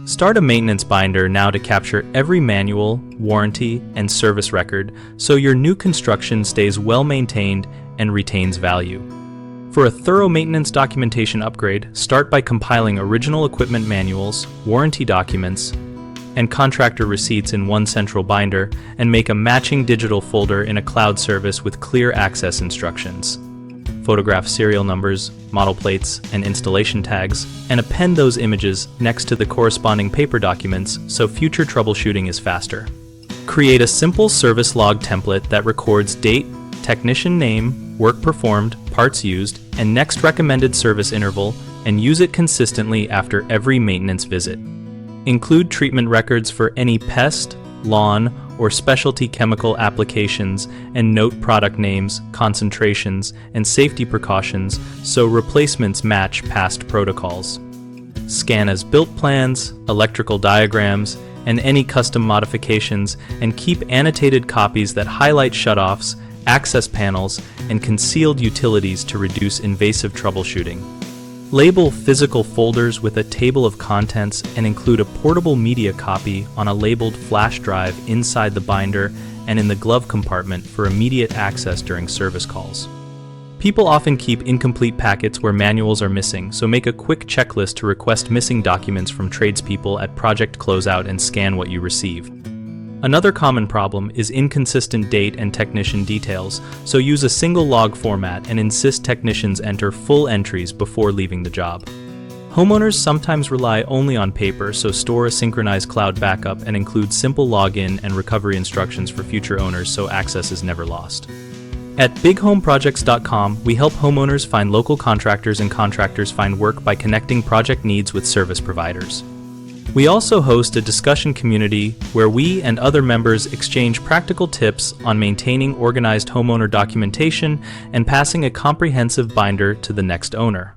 Start a maintenance binder now to capture every manual, warranty, and service record so your new construction stays well maintained and retains value. For a thorough maintenance documentation upgrade, start by compiling original equipment manuals, warranty documents, and contractor receipts in one central binder, and make a matching digital folder in a cloud service with clear access instructions. Photograph serial numbers, model plates, and installation tags, and append those images next to the corresponding paper documents so future troubleshooting is faster. Create a simple service log template that records date, technician name, work performed, parts used, and next recommended service interval, and use it consistently after every maintenance visit. Include treatment records for any pest, lawn, or specialty chemical applications, and note product names, concentrations, and safety precautions so replacements match past protocols. Scan as-built plans, electrical diagrams, and any custom modifications, and keep annotated copies that highlight shutoffs, access panels, and concealed utilities to reduce invasive troubleshooting. Label physical folders with a table of contents and include a portable media copy on a labeled flash drive inside the binder and in the glove compartment for immediate access during service calls. People often keep incomplete packets where manuals are missing, so make a quick checklist to request missing documents from tradespeople at project closeout and scan what you receive. Another common problem is inconsistent date and technician details, so use a single log format and insist technicians enter full entries before leaving the job. Homeowners sometimes rely only on paper, so store a synchronized cloud backup and include simple login and recovery instructions for future owners so access is never lost. At bighomeprojects.com, we help homeowners find local contractors and contractors find work by connecting project needs with service providers. We also host a discussion community where we and other members exchange practical tips on maintaining organized homeowner documentation and passing a comprehensive binder to the next owner.